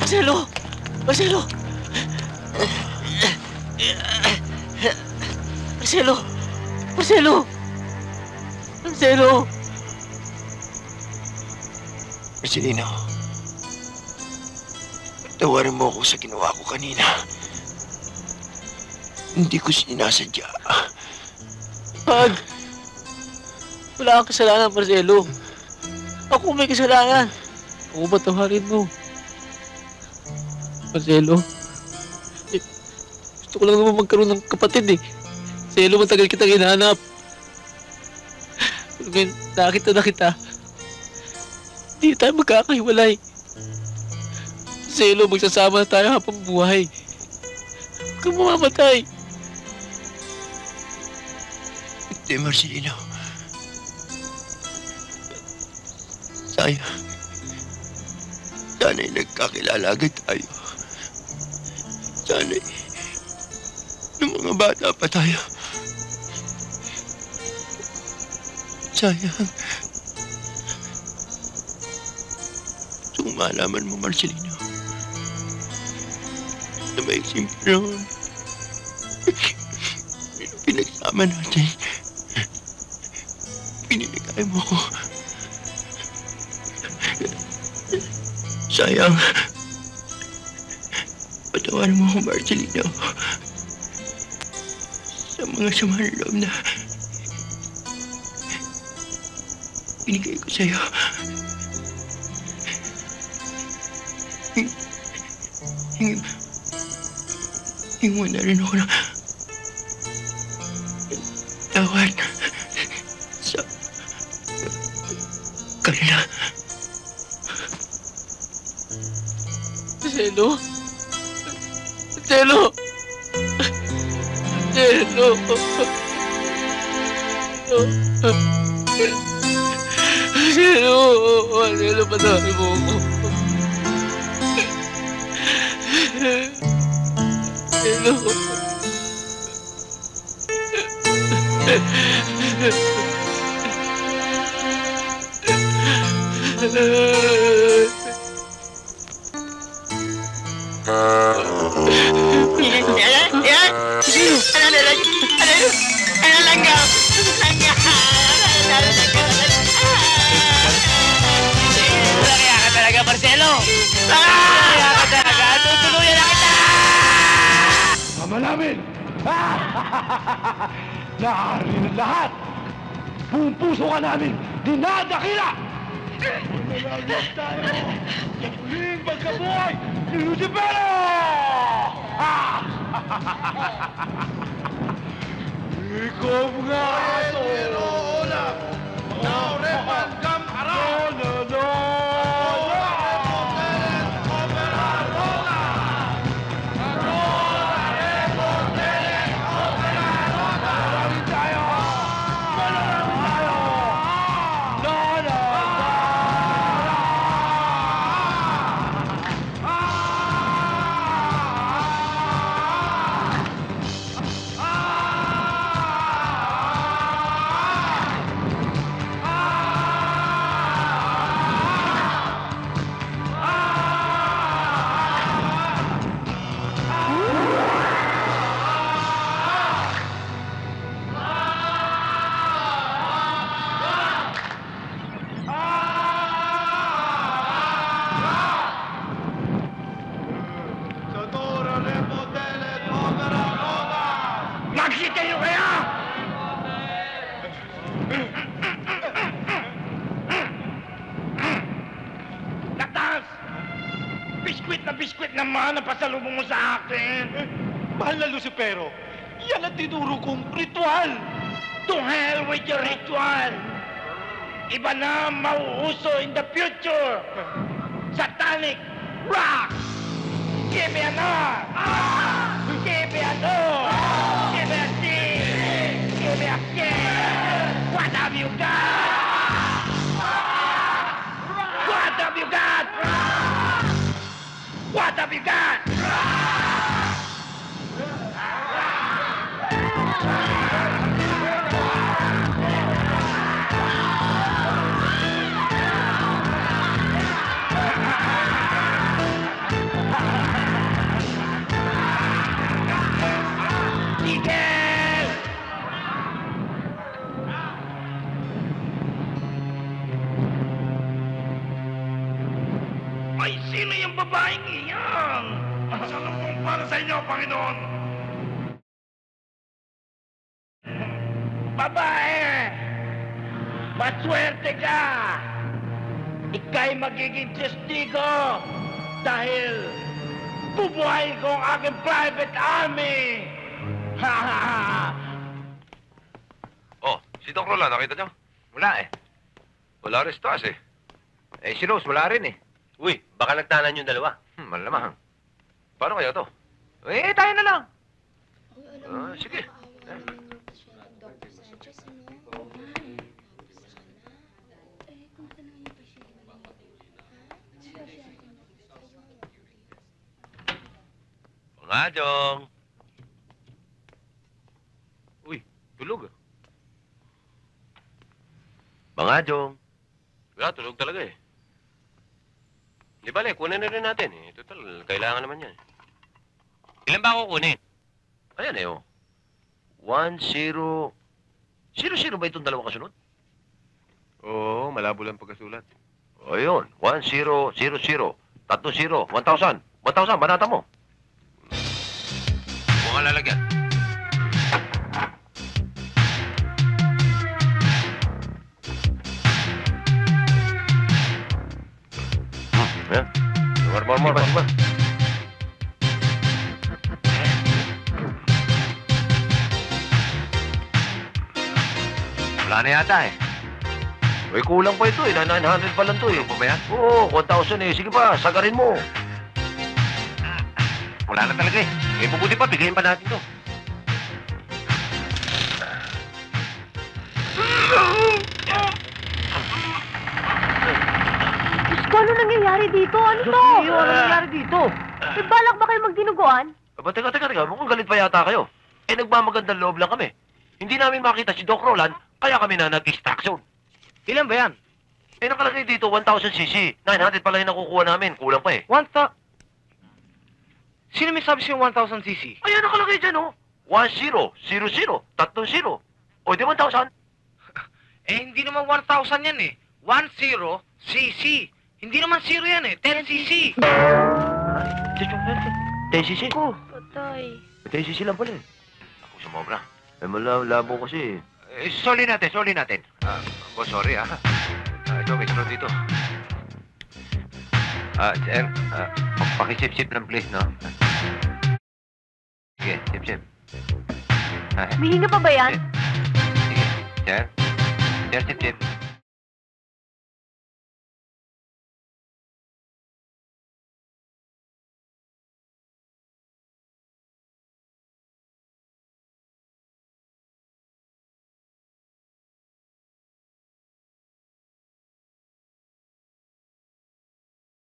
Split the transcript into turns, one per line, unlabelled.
Marcelo! Marcelo! Marcelo! Marcelo! Marcelo!
Marcelino, tawarin mo ako sa ginawa ko kanina. Hindi ko sinasadya.
Pag! Wala kang kasalanan, Marcelo. Ako may kasalanan. Ako patawarin mo. Marcelo, gusto ko lang naman magkaroon ng kapatid eh. Marcelo, matagal kitang hinahanap. Pero ngayon, nakita na kita. Hindi tayo magkakahiwalay. Marcelo, magsasama na tayo habang buhay. Huwag kang mamamatay.
Hindi, Marcelino. Sana'y nagkakilala agad tayo. Sana'y nung mga bata pa tayo. Sayang. Kung malaman mo, Marcelino, na may panahon, pinagsama natin, piniligay mo ko. Sayang. Patawarin mo ako, Marcelino. Sa mga sama ng loob na binigay ko sa'yo. Hingi mo na rin ako ng tawad sa kanila.
Marcelo! Marcelo! Marcelo! Marcelo! Marcelo, patawarin mo ako. Marcelo! Kaya ka talaga! Tutuluyan na kita!
Mama namin! Nakakarinig ng lahat! Buong puso ka namin! Dinadakila! Manalagyan tayo sa muling pagkabuhay ni Lucifero! Ikaw nga ito! Now, Repan, come around! No! Biskwit naman ang pasalubong mo sa akin. Mahal na Lucifero, yan ang tinuro kong ritual. To hell with your ritual. Iba na mauuso in the future. Satanic rock. Give me an R. Give me an O. Give me a C. Give me a K. What have you got? What have you got? What have you got? Sino yung babaeng iyan? Salubong para sa inyo, Panginoon. Babae! Maswerte ka! Ika'y magiging testigo dahil bubuhayin ko ang aking private army! Ha ha ha!
Oh, si Doc Roland, nakita niyo? Wala eh. Wala rin sa taas eh. Eh, si Rose, wala rin eh. Uy, baka nagtanan yung dalawa. Malamang. Paano kaya to? Eh, tayo na lang. Sige. Pangadong. Uy, tulog ah. Pangadong. Wala, tulog talaga eh. Di bale, kunin na rin natin eh. Total, kailangan naman yan. Ilan ba ako kunin? Ayan eh oh. 1-0. 0-0 ba itong dalawang kasunod?
Oo, malabo lang pagkasulat.
O yun, 1-0, 0-0, 3-0, 1,000. 1,000, banata mo. Huwag nga lalagyan. Ayan. More. Wala na yata eh. Uy, kulang pa ito eh. 900 pa lang ito eh. Ano ba yan? Oo, 1,000 eh. Sige pa, sagarin mo. Wala na talaga eh. Eh, mabuti pa, bigayin pa natin to.
Diyos ko, ano nangyayari dito? Ano to?
Ano nangyayari dito?
May balak ba kayo magdinuguan?
Aba, teka. Mukhang galit pa yata kayo. Eh, nagmamagandang loob lang kami. Hindi namin makita si Doc Roland, kaya kami na nag-extraction.
Ilan ba yan?
Eh, nakalagay dito, 1,000cc. 900 pala yung nakukuha namin. Kulang pa eh.
Sino may sabi sa'yo 1,000cc?
Ayan, nakalagay dyan, oh. 1-0, 0-0, 3-0. O, di 1,000?
Eh, hindi naman 1,000 yan eh. 10cc. Hindi naman 0 yan eh. 10cc.
10cc?
Ko, patay.
10cc lang pala eh. Ako sumobra. Eh, malabo kasi. Soli natin. Boss, sorry ah. Ito, may sunod dito. Sir, pakisip-sip lang please, no? Sige, sip-sip.
May hinga pa ba yan?
Sige, sir. Sir, sip-sip.